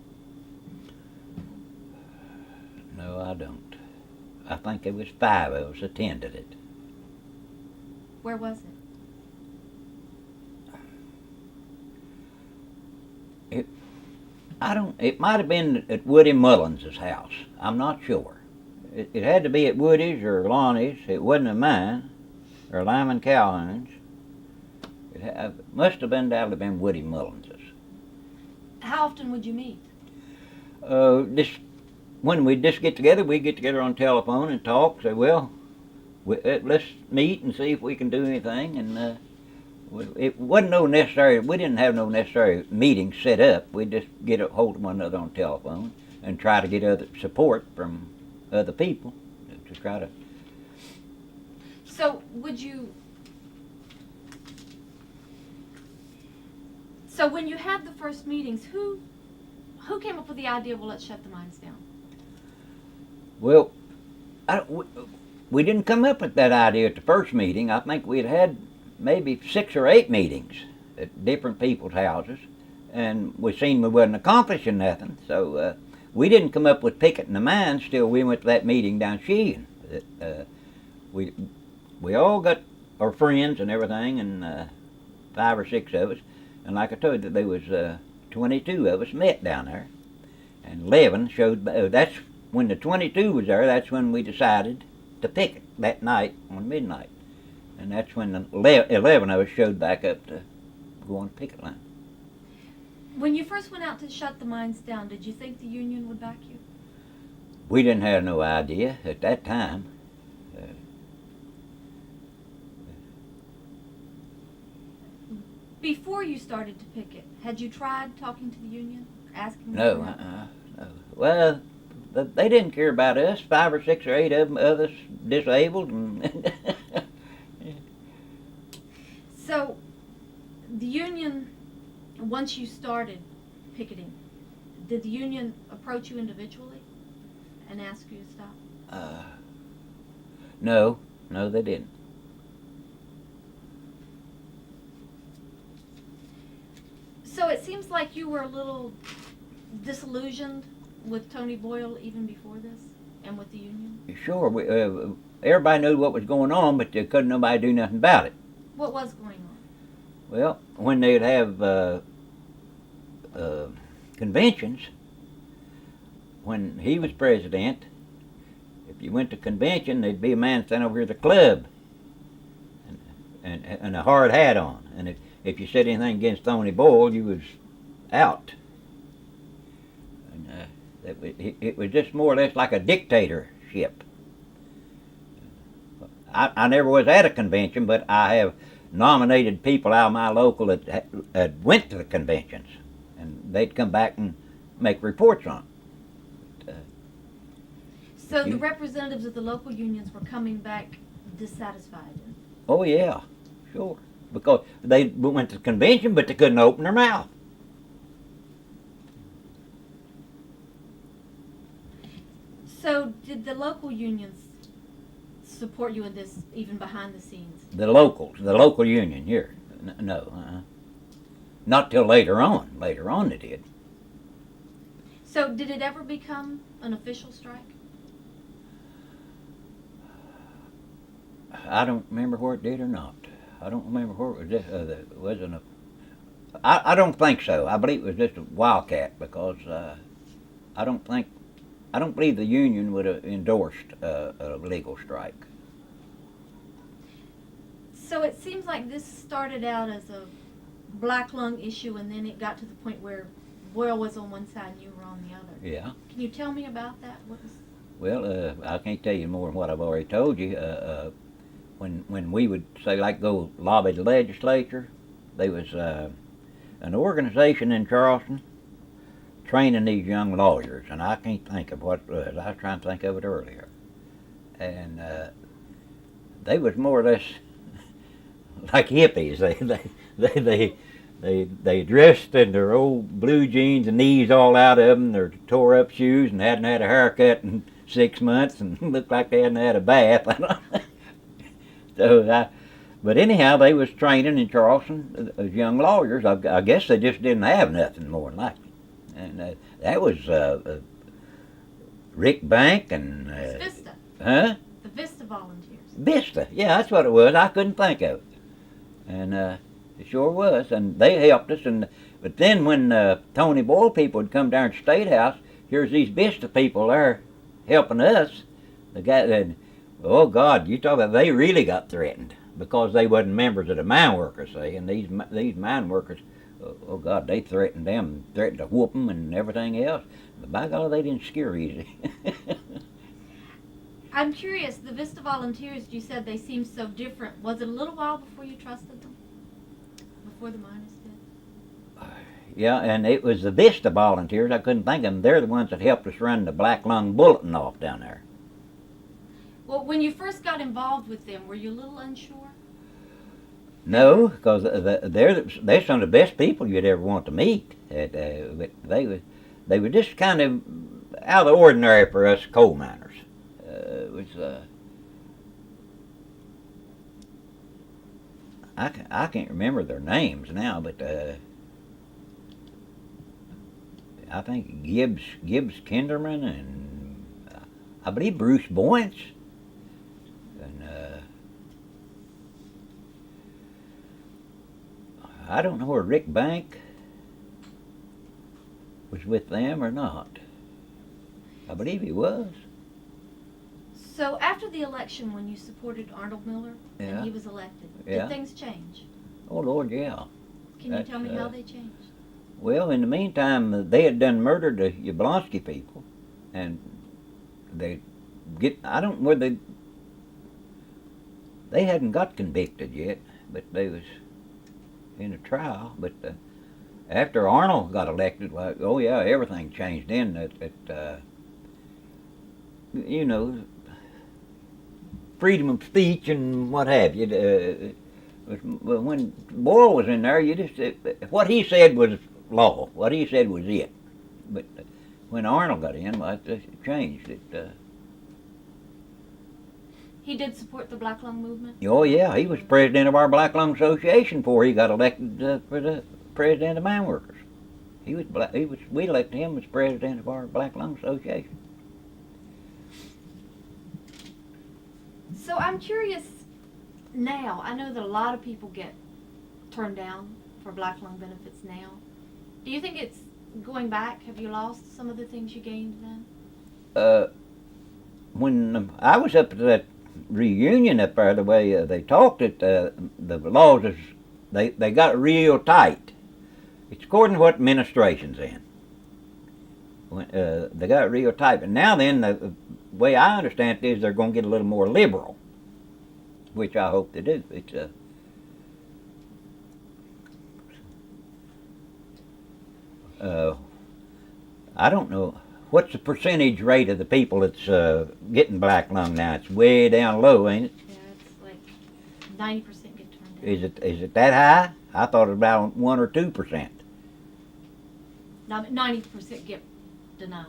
Speaker 2: No, I don't. I think it was 5 of us attended it.
Speaker 1: Where was it?
Speaker 2: It might have been at Woody Mullins' house. I'm not sure. It had to be at Woody's or Lonnie's. It wasn't at mine, or Lyman Calhoun's. It must have been Woody Mullins'.
Speaker 1: How often would you meet?
Speaker 2: When we'd just get together, we'd get together on telephone and talk. Say, well, let's meet and see if we can do anything. And it wasn't no necessary. We didn't have no necessary meetings set up. We'd just get a hold of one another on telephone and try to get other support from other people to try to.
Speaker 1: So would you? So when you had the first meetings, who came up with the idea? Well, let's shut the mines down.
Speaker 2: Well, we didn't come up with that idea at the first meeting. I think we'd had maybe 6 or 8 meetings at different people's houses, and we seen we wasn't accomplishing nothing. So we didn't come up with picketing the mines till we went to that meeting down Sheehan. We all got our friends and everything, and 5 or 6 of us. And like I told you, there was 22 of us met down there, and 11 showed. That's when the 22 was there. That's when we decided to picket that night on midnight. And that's when the 11 of us showed back up to go on the picket line.
Speaker 1: When you first went out to shut the mines down, did you think the union would back you?
Speaker 2: We didn't have no idea at that time.
Speaker 1: Before you started to picket, had you tried talking to the union, asking them
Speaker 2: No,
Speaker 1: for help?
Speaker 2: no. Well, they didn't care about us. 5 or 6 or 8 of us disabled, and
Speaker 1: So, the union, once you started picketing, did the union approach you individually and ask you to stop?
Speaker 2: no, they didn't.
Speaker 1: So it seems like you were a little disillusioned with Tony Boyle even before this, and with the union.
Speaker 2: Sure, everybody knew what was going on, but there couldn't nobody do nothing about it.
Speaker 1: What was going on?
Speaker 2: Well, when they'd have conventions, when he was president, if you went to convention, there'd be a man standing over here at the club, and a hard hat on, and if you said anything against Tony Boyle, you was out. And it was just more or less like a dictatorship. I never was at a convention, but I have nominated people out of my local that went to the conventions, and they'd come back and make reports on it.
Speaker 1: So the representatives of the local unions were coming back dissatisfied.
Speaker 2: Oh yeah, sure. Because they went to the convention, but they couldn't open their mouth.
Speaker 1: So did the local unions support you in this, even behind the scenes?
Speaker 2: The local union here. No, not till later on. Later on they did.
Speaker 1: So did it ever become an official strike?
Speaker 2: I don't remember where it did or not. I don't remember where it wasn't a. I don't think so. I believe it was just a wildcat because I don't believe the union would have endorsed a legal strike.
Speaker 1: So it seems like this started out as a black lung issue, and then it got to the point where Boyle was on one side and you were on the other.
Speaker 2: Yeah.
Speaker 1: Can you tell me about that? What was...
Speaker 2: Well, I can't tell you more than what I've already told you. When we would say like go lobby the legislature, there was an organization in Charleston training these young lawyers, and I can't think of what it was. I was trying to think of it earlier, and they was more or less like hippies. They dressed in their old blue jeans, and knees all out of them, their tore up shoes, and hadn't had a haircut in 6 months, and looked like they hadn't had a bath. But anyhow, they was training in Charleston as young lawyers. I guess they just didn't have nothing more than likely. And that was Rick Bank and...
Speaker 1: Vista.
Speaker 2: Huh?
Speaker 1: The Vista volunteers.
Speaker 2: Vista, yeah, that's what it was. I couldn't think of it. And it sure was. And they helped us. But then when Tony Boyle people would come down to the State House, here's these Vista people there helping us. The guy said, oh God, you talk about they really got threatened because they wasn't members of the mine workers, see, and these mine workers, oh God, they threatened them, threatened to whoop them and everything else. But by God, they didn't scare easy.
Speaker 1: I'm curious, the Vista volunteers, you said they seemed so different. Was it a little while before you trusted them? Before the miners did?
Speaker 2: Yeah, and it was the Vista volunteers. I couldn't think of them. They're the ones that helped us run the Black Lung Bulletin off down there.
Speaker 1: Well, when you first got involved with them, were you a little unsure?
Speaker 2: No, because they're some of the best people you'd ever want to meet. But they were just kind of out of the ordinary for us coal miners. I can't remember their names now, but I think Gibbs Kinderman and I believe Bruce Boyce. And I don't know where Rick Bank was with them or not. I believe he was.
Speaker 1: So after the election, when you supported Arnold Miller
Speaker 2: Yeah.
Speaker 1: and he was elected,
Speaker 2: Yeah.
Speaker 1: did things change?
Speaker 2: Oh, Lord, yeah.
Speaker 1: Can you tell me how they changed?
Speaker 2: Well, in the meantime, they had done murdered the Yablonsky people, and I don't know whether they hadn't got convicted yet, but they was in a trial. But after Arnold got elected, like, oh yeah, everything changed then. You know, freedom of speech and what have you. When Boyle was in there, you just what he said was law. What he said was it. But when Arnold got in, well, it changed.
Speaker 1: He did support the Black Lung movement?
Speaker 2: Oh yeah, he was president of our Black Lung Association before he got elected for the president of Mine Workers. We elected him as president of our Black Lung Association.
Speaker 1: So I'm curious now, I know that a lot of people get turned down for Black Lung benefits now. Do you think it's going back? Have you lost some of the things you gained then?
Speaker 2: When I was up at that reunion up there, the way they talked it, the laws is they got real tight. It's according to what administration's in. They got real tight, but now then the way I understand it is they're going to get a little more liberal, which I hope they do. It's I don't know. What's the percentage rate of the people that's getting black lung now? It's way down low, ain't it?
Speaker 1: Yeah, it's like 90% get turned down.
Speaker 2: Is it that high? I thought it was about 1 or 2%.
Speaker 1: 90% get denied.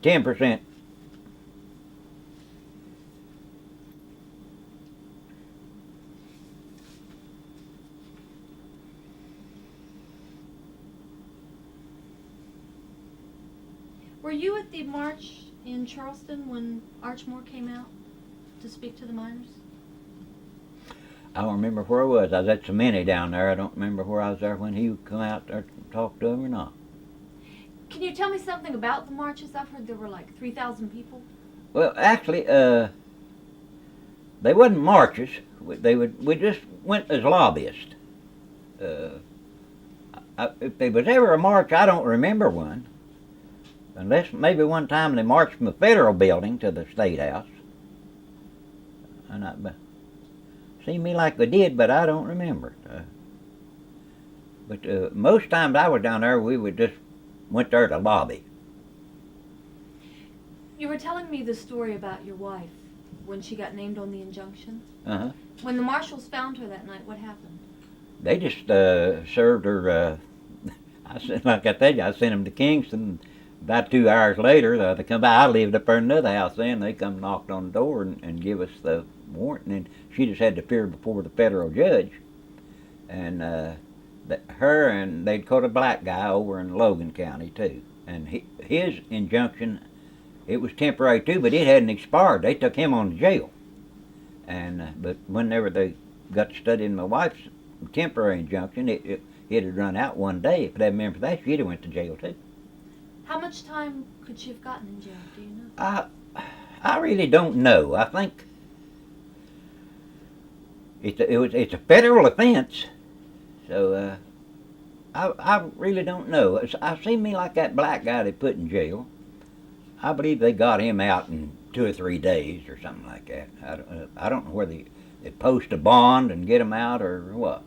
Speaker 2: 10%.
Speaker 1: Were you at the march in Charleston when Archmore came out to speak to the miners?
Speaker 2: I don't remember where I was. I was at Seminary down there. I don't remember where I was there when he come out there to talk to him or not.
Speaker 1: Can you tell me something about the marches? I've heard there were like 3,000 people.
Speaker 2: Well, actually, they wasn't marches. We just went as lobbyists. If there was ever a march, I don't remember one. Unless maybe one time they marched from the federal building to the State House. And seemed me like they did, but I don't remember. But most times I was down there, we would just went there to lobby.
Speaker 1: You were telling me the story about your wife when she got named on the injunction.
Speaker 2: Uh-huh.
Speaker 1: When the marshals found her that night, what happened?
Speaker 2: They just served her. Like I tell you, I sent them to Kingston. About 2 hours later, they come by. I lived up there in another house then. They come knocked on the door and give us the warrant. And then she just had to appear before the federal judge. And her and they'd caught a black guy over in Logan County too. And his injunction, it was temporary too, but it hadn't expired. They took him on to jail. And but whenever they got to studying my wife's temporary injunction, it had run out one day. If it hadn't been for that, she'd have went to jail too.
Speaker 1: How much time could she have gotten in jail? Do you know?
Speaker 2: I really don't know. I think it's a federal offense, so I really don't know. I seem me like that black guy they put in jail. I believe they got him out in 2 or 3 days or something like that. I don't know whether they post a bond and get him out or what.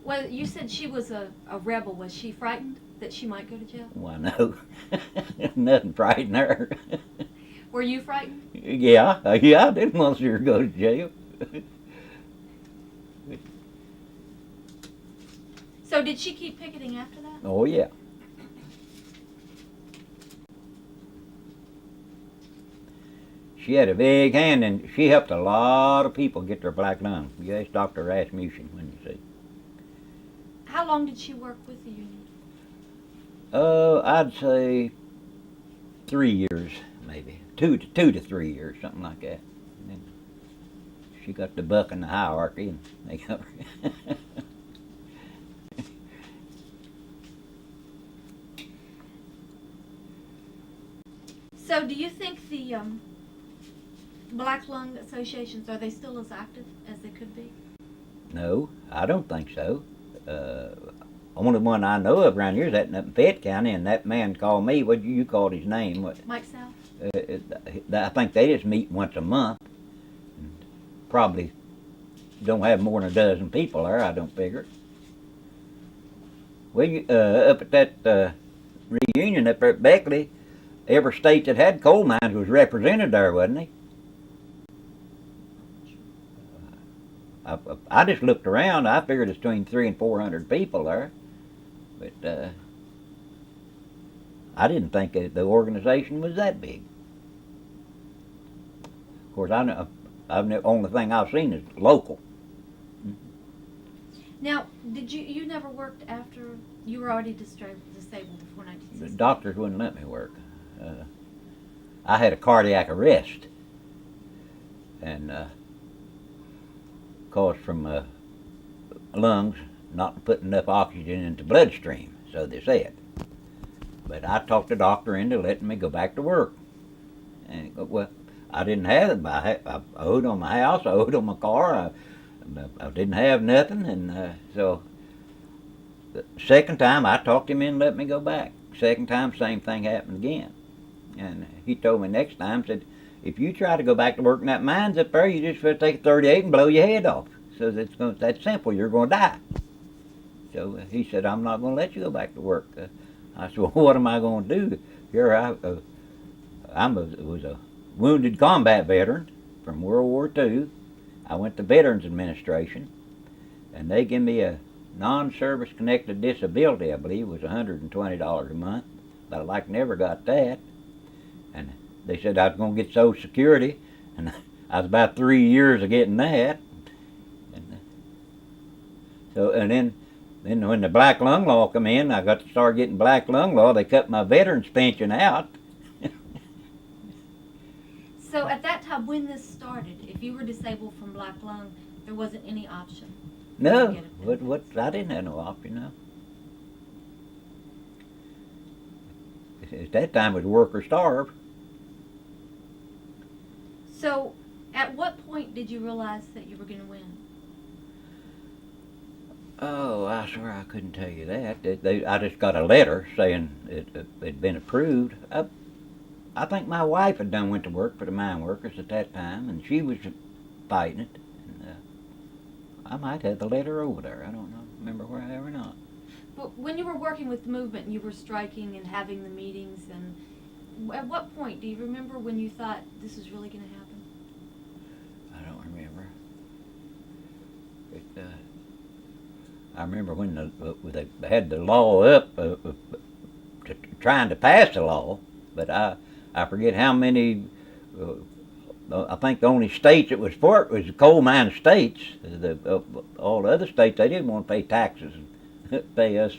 Speaker 1: Well, you said she was a rebel. Was she frightened that she might go to jail?
Speaker 2: Why, no. Nothing frightened her.
Speaker 1: Were you frightened?
Speaker 2: Yeah, I didn't want her to go to jail.
Speaker 1: So did she keep picketing after that?
Speaker 2: Oh, yeah. She had a big hand, and she helped a lot of people get their black lung. You ask Dr. Rasmussen when you see.
Speaker 1: How long did she work with the union?
Speaker 2: I'd say 3 years, maybe. 2 to 3 years, something like that. And then she got the buck in the hierarchy, and they got her.
Speaker 1: So do you think black lung associations, are they still as active as they could be?
Speaker 2: No, I don't think so. Only one I know of around here is that in Fayette County, and that man called me. What you called his name? What?
Speaker 1: Mike South?
Speaker 2: I think they just meet once a month. Probably don't have more than a dozen people there. I don't figure. Well, up at that reunion up there at Beckley, every state that had coal mines was represented there, wasn't he? I just looked around. I figured it's between 300 and 400 people there, but I didn't think that the organization was that big. Of course, only thing I've seen is local.
Speaker 1: Now, did you never worked after you were already disabled before
Speaker 2: The
Speaker 1: 1960?
Speaker 2: doctors wouldn't let me work. I had a cardiac arrest, and caused from lungs not putting enough oxygen into bloodstream, so they said. But I talked the doctor into letting me go back to work. And well, I didn't have it. I owed on my house. I owed on my car. I didn't have nothing, and so the second time I talked him in and let me go back. Second time, same thing happened again. And he told me next time, said, if you try to go back to work in that mines up there, you just take a 38 and blow your head off. So that's simple. You're going to die. So he said, I'm not going to let you go back to work. I said, well, what am I going to do? Here I was a wounded combat veteran from World War II. I went to Veterans Administration, and they gave me a non-service connected disability, I believe it was $120 a month, but I never got that. And they said I was going to get Social Security, and I was about 3 years of getting that. And then when the black lung law come in, I got to start getting black lung law. They cut my veterans pension out.
Speaker 1: So at that time, when this started, if you were disabled from black lung, there wasn't any option.
Speaker 2: No,
Speaker 1: to get it.
Speaker 2: what? I didn't have no option. No. At that time, it was work or starve.
Speaker 1: So, at what point did you realize that you were going to win?
Speaker 2: Oh, I swear I couldn't tell you that. I just got a letter saying it'd been approved. I think my wife had went to work for the mine workers at that time, and she was fighting it. And I might have the letter over there. I don't know. Remember where I have or not.
Speaker 1: But when you were working with the movement and you were striking and having the meetings, and at what point do you remember when you thought this is really going to happen?
Speaker 2: I don't remember. I remember when they had the law up, trying to pass the law, but I forget how many. I think the only states it was for it was the coal mine states. All the other states, they didn't want to pay taxes and pay us.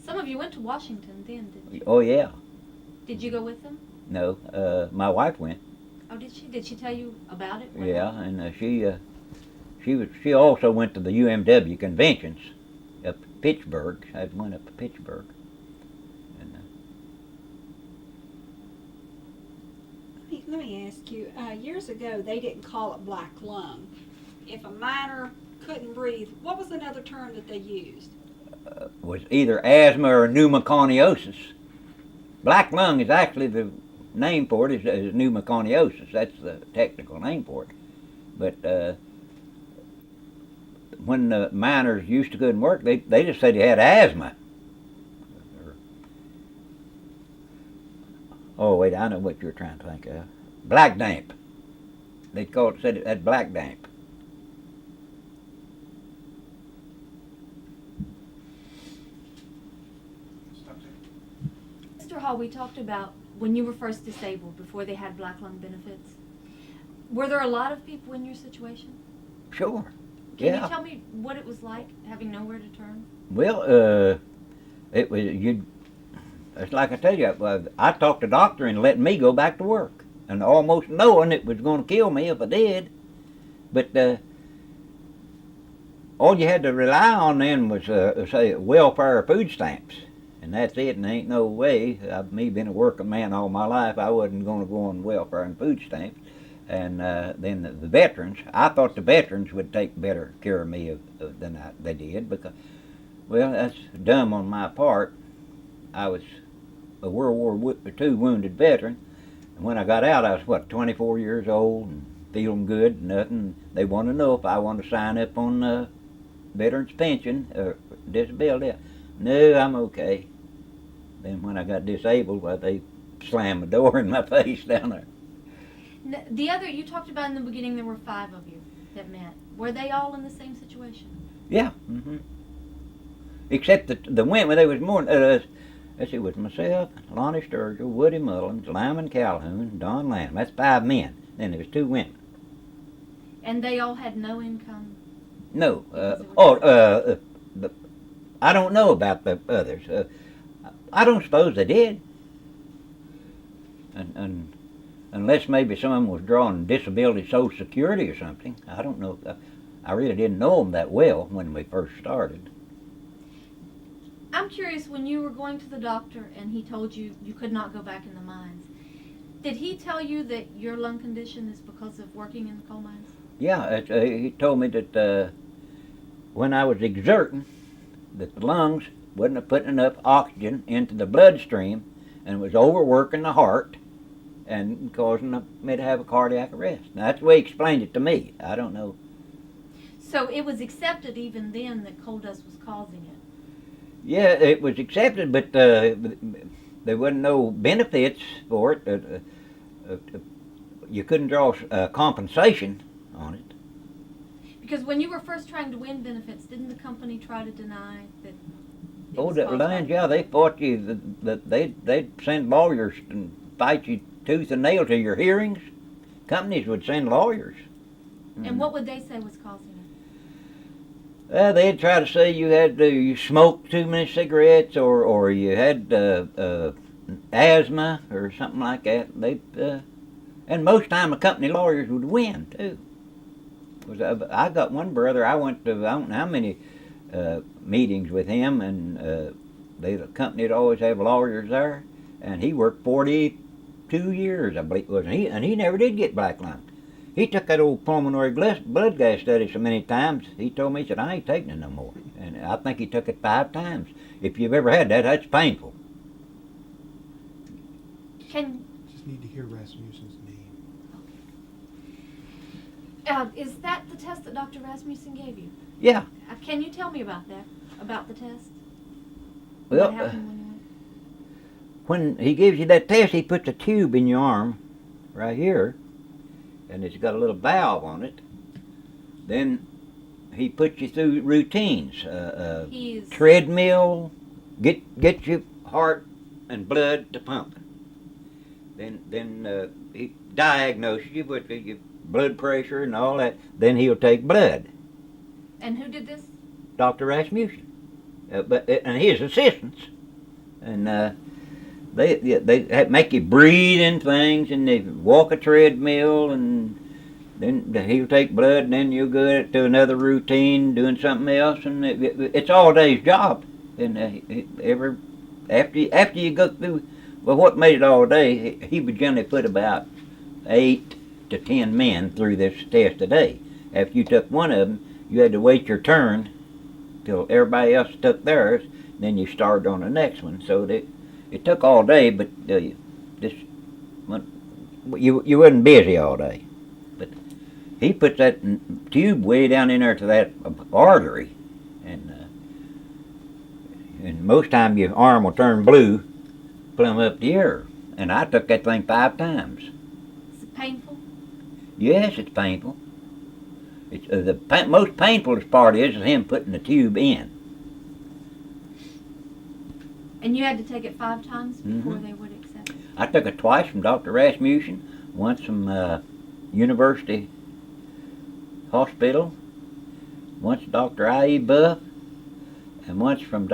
Speaker 1: Some of you went to Washington then, didn't you?
Speaker 2: Oh yeah.
Speaker 1: Did you go with them?
Speaker 2: No, my wife went.
Speaker 1: Oh, did she? Did she tell you about it?
Speaker 2: Yeah, and she also went to the UMW conventions up at Pittsburgh. I had one up at Pittsburgh. And,
Speaker 3: Let me ask you, years ago, they didn't call it black lung. If a miner couldn't breathe, what was another term that they used?
Speaker 2: was either asthma or pneumoconiosis. Black lung is actually the name for it is pneumoconiosis. That's the technical name for it. But when the miners used to couldn't work, they just said he had asthma. Oh wait, I know what you're trying to think of. Black damp. They said it had black damp.
Speaker 1: Mr. Hall, we talked about when you were first disabled, before they had black lung benefits. Were there a lot of people in your situation?
Speaker 2: Sure.
Speaker 1: Can
Speaker 2: Yeah.
Speaker 1: you tell me what it was like, having nowhere to turn?
Speaker 2: Well, it was it's like I tell you. I talked to the doctor and let me go back to work, and almost knowing it was going to kill me if I did. But all you had to rely on then was say welfare food stamps, and that's it, and ain't no way, me being a working man all my life, I wasn't gonna go on welfare and food stamps. And then the veterans, I thought the veterans would take better care of me than they did, because, well, that's dumb on my part. I was a World War II wounded veteran, and when I got out, I was, what, 24 years old, and feeling good, and nothing. They wanted to know if I wanted to sign up on veterans pension or disability. No, I'm okay. Then when I got disabled, well, they slammed the door in my face down there.
Speaker 1: The other, you talked about in the beginning there were 5 of you that met. Were they all in the same situation?
Speaker 2: Yeah. Except the women, there was more. Let's see, it was myself, Lonnie Sturgill, Woody Mullins, Lyman Calhoun, Don Lamb. That's 5 men. Then there was 2 women.
Speaker 1: And they all had no income?
Speaker 2: No. I don't know about the others. I don't suppose they did. And unless maybe some of them was drawing disability Social Security or something. I don't know. I really didn't know them that well when we first started.
Speaker 1: I'm curious, when you were going to the doctor and he told you you could not go back in the mines, did he tell you that your lung condition is because of working in the coal mines?
Speaker 2: Yeah, he told me that when I was exerting, that the lungs wasn't putting enough oxygen into the bloodstream, and it was overworking the heart and causing me to have a cardiac arrest. Now, that's the way he explained it to me. I don't know.
Speaker 1: So it was accepted even then that coal dust was causing it?
Speaker 2: Yeah, it was accepted, but there wasn't no benefits for it. You couldn't draw compensation on it.
Speaker 1: Because when you were first trying to win benefits, didn't the company try to deny that?
Speaker 2: Oh, the lands, yeah, they fought you. That they'd send lawyers and fight you tooth and nail to your hearings. Companies would send lawyers.
Speaker 1: And what would they say was causing it?
Speaker 2: They'd try to say you smoked too many cigarettes, or you had asthma or something like that. And most time the company lawyers would win too. I got one brother. I went to I don't know how many meetings with him, and the company would always have lawyers there, and he worked 42 years, I believe it was, and he never did get black lung. He took that old pulmonary blood gas study so many times, he told me, he said, I ain't taking it no more. And I think he took it 5 times. If you've ever had that, that's painful.
Speaker 4: Just need to hear Rasmussen's name.
Speaker 1: Is that the test that Dr. Rasmussen gave you?
Speaker 2: Yeah.
Speaker 1: Can you tell me about that? About the test?
Speaker 2: Well,
Speaker 1: What happened when you went?
Speaker 2: when he gives you that test, he puts a tube in your arm right here, and it's got a little valve on it. Then he puts you through routines, treadmill, get your heart and blood to pumping. Then he diagnoses you with your blood pressure and all that. Then he'll take blood.
Speaker 1: And who did this?
Speaker 2: Dr. Rasmussen, and his assistants, and they make you breathe in things, and they walk a treadmill, and then he'll take blood, and then you'll go to another routine doing something else, and it's all day's job. And after you go through, well, what made it all day? He would generally put about 8 to 10 men through this test a day. After you took one of them, you had to wait your turn till everybody else took theirs, then you started on the next one. So it took all day, but you wasn't busy all day. But he put that tube way down in there to that artery, and most time your arm will turn blue, plumb up the ear. And I took that thing 5 times.
Speaker 1: Is it painful?
Speaker 2: Yes, it's painful. It's, the most painfulest part is him putting the tube in.
Speaker 1: And you had to take it 5 times before they would accept it?
Speaker 2: I took it twice from Dr. Rasmussen, once from University Hospital, once Dr. I.E. Buff, and once from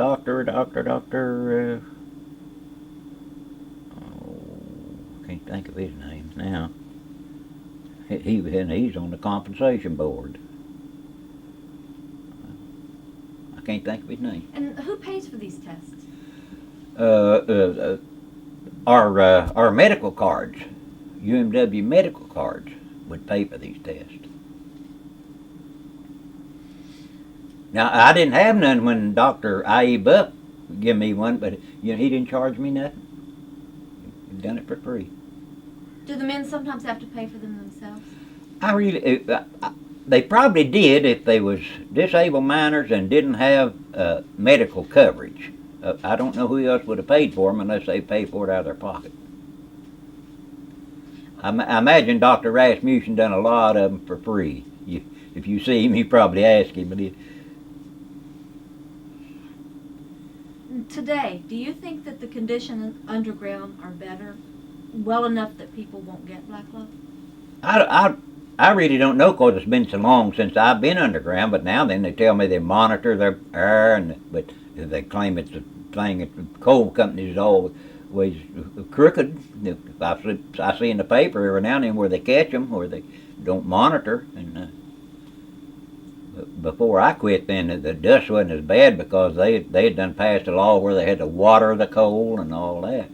Speaker 2: can't think of his name now. He's on the compensation board. I can't think of his name.
Speaker 1: And who pays for these tests?
Speaker 2: Our medical cards, UMW medical cards, would pay for these tests. Now, I didn't have none when Dr. I.E. Buff gave me one, but he didn't charge me nothing. He done it for free.
Speaker 1: Do the men sometimes have to pay for them themselves?
Speaker 2: They probably did if they was disabled minors and didn't have medical coverage. I don't know who else would have paid for them unless they paid for it out of their pocket. I imagine Dr. Rasmussen done a lot of them for free. If you see him, you probably ask him. But
Speaker 1: Today, do you think that the conditions underground are better, well enough that people won't get black lung?
Speaker 2: I really don't know because it's been so long since I've been underground. But now then they tell me they monitor their air, but they claim it's a thing that the coal companies is always crooked. I see in the paper every now and then where they catch them, where they don't monitor. And before I quit, then the dust wasn't as bad because they had done passed a law where they had to water the coal and all that.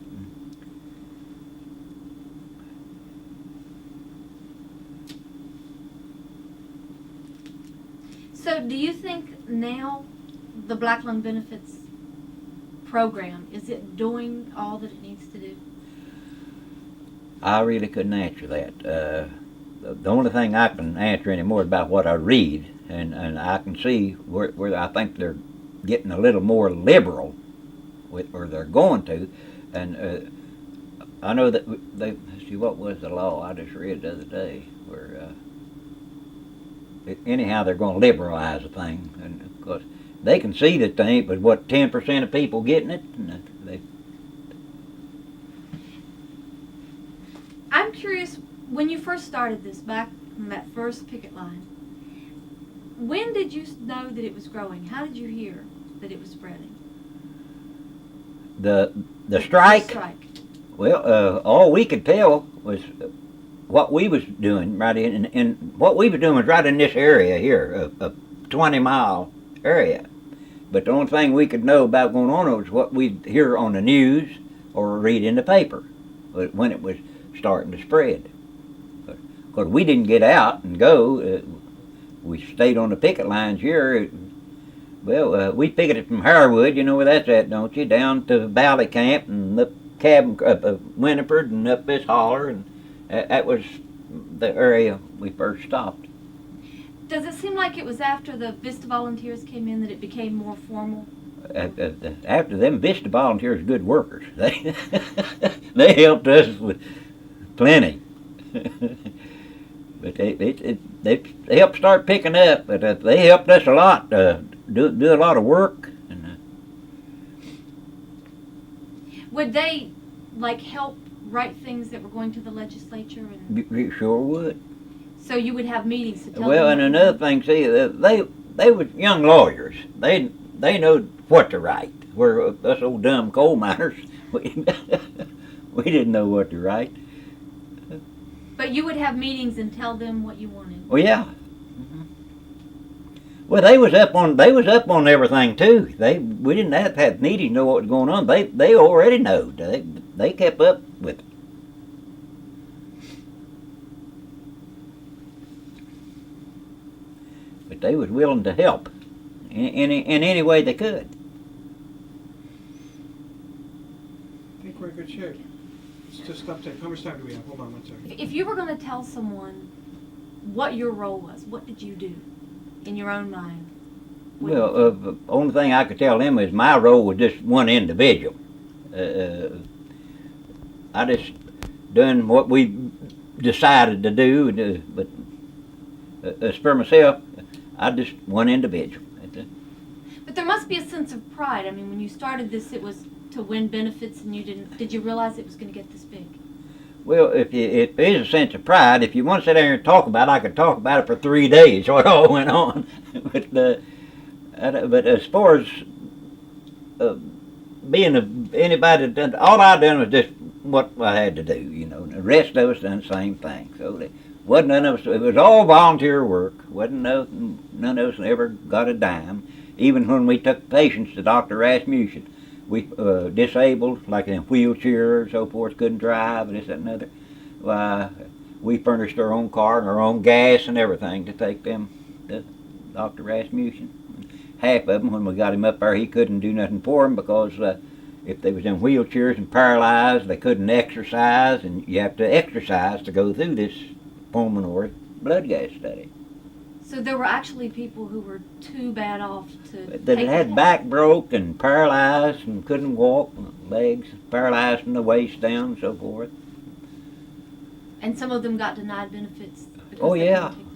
Speaker 1: So do you think now the black lung benefits program, is it doing all that it needs to do?
Speaker 2: I really couldn't answer that. The only thing I can answer anymore is about what I read, and I can see where I think they're getting a little more liberal with where they're going to. And I know that see, what was the law I just read the other day where anyhow they're going to liberalize the thing, and of course they can see that they ain't but what 10% of people getting it, and
Speaker 1: I'm curious, when you first started this, back from that first picket line, when did you know that it was growing? How did you hear that it was spreading?
Speaker 2: the strike.
Speaker 1: The strike.
Speaker 2: Well, all we could tell was what we was doing right in what we was doing was right in this area here, a 20-mile area. But the only thing we could know about going on was what we'd hear on the news or read in the paper when it was starting to spread. Because we didn't get out and go. We stayed on the picket lines here. We picketed from Harewood, you know where that's at, don't you? Down to Valley Camp and up Cabin, Winifred and up this holler, and that was the area we first stopped.
Speaker 1: Does it seem like it was after the Vista volunteers came in that it became more formal?
Speaker 2: After them, Vista volunteers, good workers. They helped us with plenty. But they helped start picking up. But they helped us a lot. Do a lot of work. And
Speaker 1: would they help write things that were going to the legislature? And
Speaker 2: you sure would.
Speaker 1: so you would have meetings to tell
Speaker 2: Well,
Speaker 1: them.
Speaker 2: and another thing, see, they were young lawyers. They know what to write. Where us old dumb coal miners, we didn't know what to write.
Speaker 1: But you would have meetings and tell them what you wanted.
Speaker 2: Well, yeah. Mm-hmm. Well, they was up on everything too. We didn't have to have meetings to know what was going on. They already know. They kept up with it. But they was willing to help in any way they could.
Speaker 4: I think we're in good shape. Let's just update. How much time do we have? Hold on one second.
Speaker 1: If you were going to tell someone what your role was, what did you do in your own mind?
Speaker 2: Well, the only thing I could tell them is my role was just one individual. I just done what we decided to do, but as for myself, I just one individual.
Speaker 1: But there must be a sense of pride. I mean, when you started this, it was to win benefits, and did you realize it was going to get this big?
Speaker 2: Well, it is a sense of pride. If you want to sit there and talk about it, I could talk about it for 3 days, what all went on. But as far as being anybody, all I done was just what I had to do, you know. The rest of us done the same thing. So it wasn't none of us. It was all volunteer work. None of us ever got a dime. Even when we took patients to Dr. Rasmussen, we disabled, like in wheelchairs, so forth, couldn't drive, and this, that, and other. Why, we furnished our own car and our own gas and everything to take them to Dr. Rasmussen. Half of them, when we got him up there, he couldn't do nothing for them because if they was in wheelchairs and paralyzed, they couldn't exercise, and you have to exercise to go through this pulmonary blood gas study.
Speaker 1: So there were actually people who were too bad off to
Speaker 2: That
Speaker 1: take
Speaker 2: had
Speaker 1: the
Speaker 2: back broke and paralyzed and couldn't walk, legs paralyzed from the waist down and so forth.
Speaker 1: And some of them got denied benefits. because
Speaker 2: Oh
Speaker 1: they
Speaker 2: yeah,
Speaker 1: couldn't take